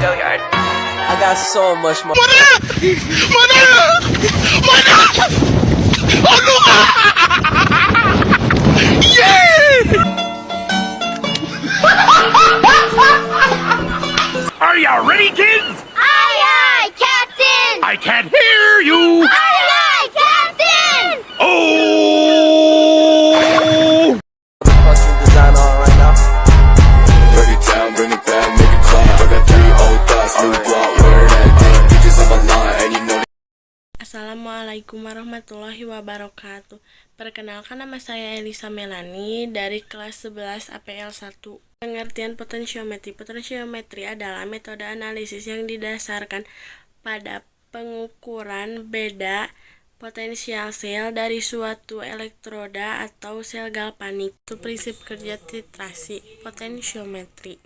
I got so much more. Are you ready, kids? Aye, aye, Captain! I can't hear you. Aye, aye, Captain! Oh! Fucking design on right now. Break it down, bring it back, make it clap. I got 3 old thoughts, new block, where that thing. Bitches on my line, and you know. Assalamualaikum warahmatullahi wabarakatuh. Perkenalkan, nama saya Elisa Melani dari kelas 11 APL 1. Pengertian potensiometri. Potensiometri adalah metode analisis yang didasarkan pada pengukuran beda potensial sel dari suatu elektroda atau sel galvanik. Itu prinsip kerja titrasi potensiometri.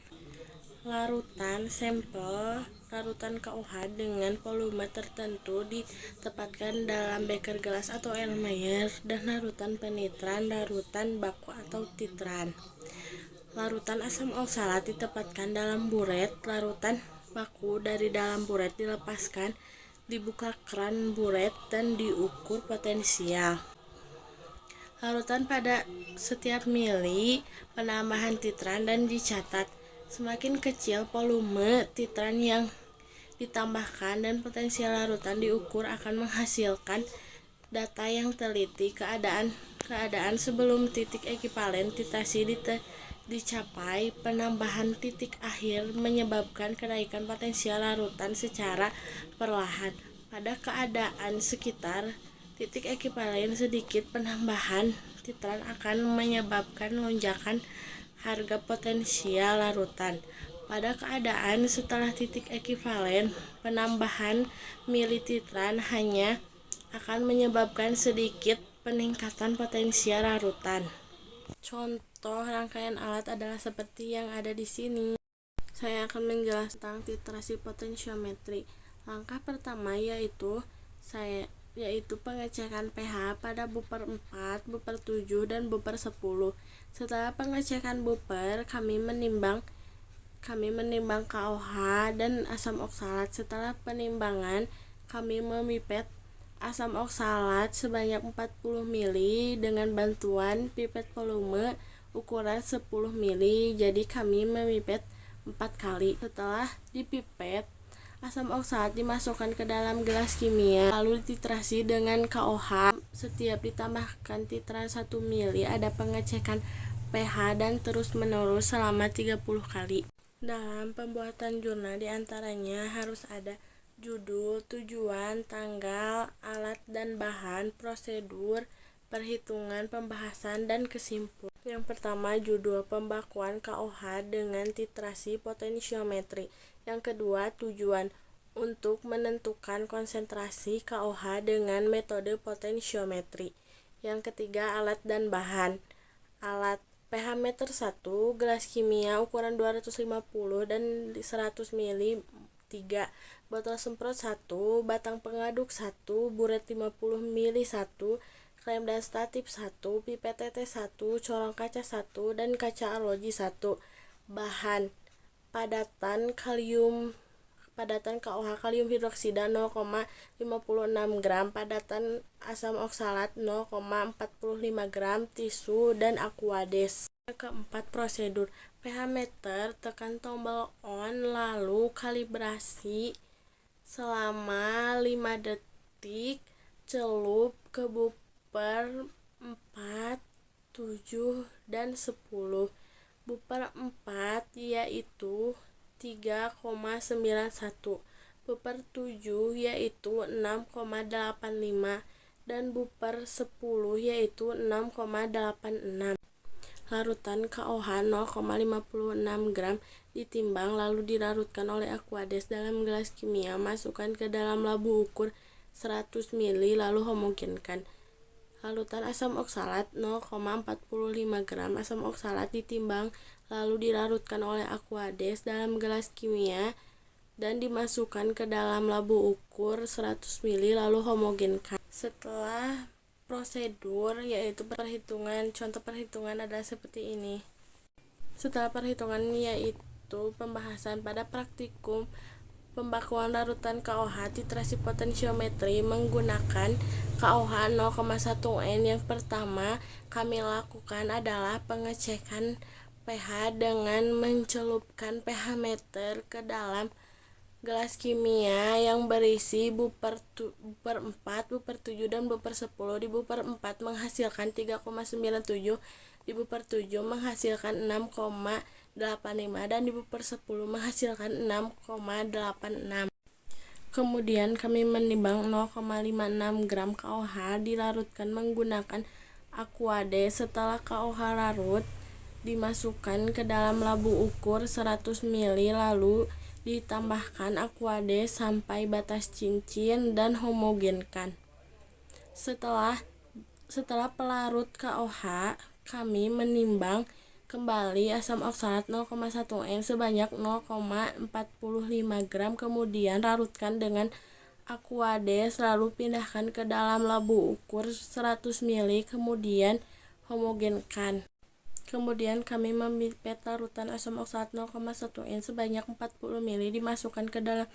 Larutan sampel larutan KOH dengan volume tertentu ditempatkan dalam beker gelas atau Erlenmeyer, dan larutan penitran larutan baku atau titran. Larutan asam oksalat ditempatkan dalam buret. Larutan baku dari dalam buret dilepaskan, dibuka keran buret dan diukur potensial. Larutan pada setiap mili penambahan titran dan dicatat. Semakin kecil volume titran yang ditambahkan dan potensial larutan diukur akan menghasilkan data yang teliti. Keadaan sebelum titik ekivalen titrasi dicapai, penambahan titik akhir menyebabkan kenaikan potensial larutan secara perlahan. Pada keadaan sekitar titik ekivalen sedikit, penambahan titran akan menyebabkan lonjakan harga potensial larutan. Pada keadaan setelah titik ekivalen, penambahan mili titran hanya akan menyebabkan sedikit peningkatan potensial larutan. Contoh rangkaian alat adalah seperti yang ada di sini. Saya akan menjelaskan titrasi potensiometri. Langkah pertama yaitu pengecekan pH pada buffer 4, buffer 7, dan buffer 10. Setelah pengecekan buffer, kami menimbang KOH dan asam oksalat. Setelah penimbangan, kami memipet asam oksalat sebanyak 40 ml dengan bantuan pipet volume ukuran 10 ml. Jadi kami memipet 4 kali. Setelah dipipet, asam oksalat dimasukkan ke dalam gelas kimia, lalu dititrasi dengan KOH. Setiap ditambahkan titran 1 ml, ada pengecekan pH dan terus menerus selama 30 kali. Dalam pembuatan jurnal diantaranya harus ada judul, tujuan, tanggal, alat dan bahan, prosedur, perhitungan, pembahasan, dan kesimpulan. Yang pertama, judul pembakuan KOH dengan titrasi potensiometri. Yang kedua, tujuan, untuk menentukan konsentrasi KOH dengan metode potensiometri. Yang ketiga, alat dan bahan. Alat pH meter 1, gelas kimia ukuran 250 dan 100 ml 3, botol semprot 1, batang pengaduk 1, buret 50 ml 1, klem dan statif 1, pipet tetes 1, corong kaca 1, dan kaca arloji 1. Bahan: padatan KOH kalium hidroksida 0,56 gram, padatan asam oksalat 0,45 gram, tisu, dan aquades. Keempat, prosedur. pH meter, tekan tombol on, lalu kalibrasi selama 5 detik, celup ke buffer 4, 7, dan 10. Buffer 4 yaitu 3,91, buffer 7 yaitu 6,85, dan buffer 10 yaitu 6,86. Larutan KOH 0,56 gram ditimbang lalu dilarutkan oleh aquades dalam gelas kimia. Masukkan ke dalam labu ukur 100 ml lalu homogenkan. Larutan asam oksalat 0,45 gram. Asam oksalat ditimbang lalu dilarutkan oleh aquades dalam gelas kimia dan dimasukkan ke dalam labu ukur 100 ml lalu homogenkan. Setelah prosedur yaitu perhitungan, contoh perhitungan adalah seperti ini. Setelah perhitungan yaitu Pembahasan pada praktikum pembakuan larutan KOH titrasi potensiometri menggunakan KOH 0,1 N. Yang pertama kami lakukan adalah pengecekan pH dengan mencelupkan pH meter ke dalam gelas kimia yang berisi buper 4, buper 7, dan buper 10. Di buper 4 menghasilkan 3,97, di buper 7 menghasilkan 6,85, dan di buper 10 menghasilkan 6,86. Kemudian kami menimbang 0,56 gram KOH dilarutkan menggunakan Aquade. Setelah KOH larut, dimasukkan ke dalam labu ukur 100 ml, lalu ditambahkan Aquade sampai batas cincin dan homogenkan. Setelah pelarut KOH, kami menimbang kembali asam oksalat 0,1 N sebanyak 0,45 gram, kemudian larutkan dengan Aquade, lalu pindahkan ke dalam labu ukur 100 ml, kemudian homogenkan. Kemudian kami memipet larutan asam oksalat 0,1 N sebanyak 40 ml, dimasukkan ke dalam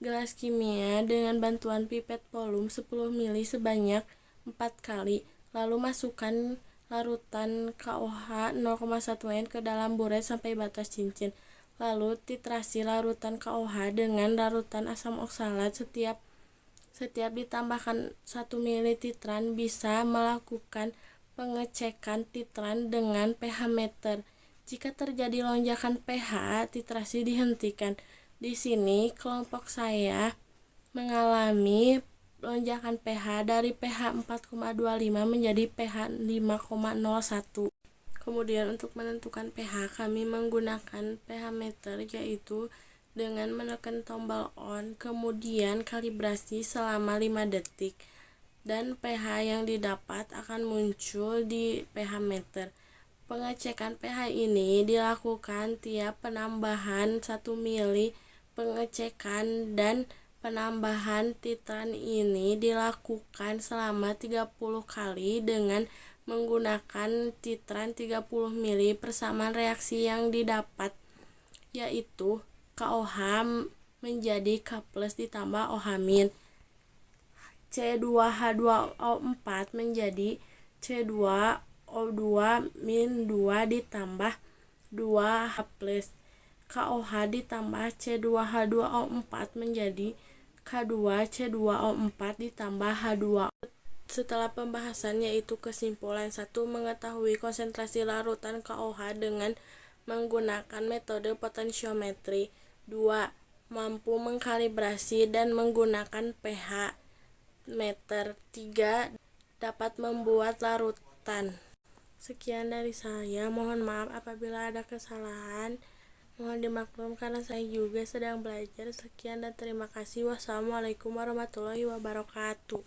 gelas kimia dengan bantuan pipet volume 10 ml sebanyak 4 kali. Lalu masukkan larutan KOH 0,1 N ke dalam buret sampai batas cincin. Lalu titrasi larutan KOH dengan larutan asam oksalat. Setiap ditambahkan 1 ml titran, bisa melakukan pengecekan titran dengan pH meter. Jika terjadi lonjakan pH, titrasi dihentikan. Di sini kelompok saya mengalami lonjakan pH dari pH 4,25 menjadi pH 5,01. Kemudian untuk menentukan pH, kami menggunakan pH meter, yaitu dengan menekan tombol on, kemudian kalibrasi selama 5 detik. Dan pH yang didapat akan muncul di pH meter. Pengecekan pH ini dilakukan tiap penambahan 1 ml. Pengecekan dan penambahan titran ini dilakukan selama 30 kali dengan menggunakan titran 30 ml. Persamaan reaksi yang didapat yaitu KOH menjadi K+ ditambah OH-. C2H2O4 menjadi C2O2-2 ditambah 2H+. KOH ditambah C2H2O4 menjadi K2C2O4 ditambah H2O. Setelah pembahasan, yaitu kesimpulan: 1. Mengetahui konsentrasi larutan KOH dengan menggunakan metode potensiometri. 2. Mampu mengkalibrasi dan menggunakan pH meter. 3. Dapat membuat larutan. Sekian dari saya, mohon maaf apabila ada kesalahan, mohon dimaklum karena saya juga sedang belajar. Sekian dan terima kasih. Wassalamualaikum warahmatullahi wabarakatuh.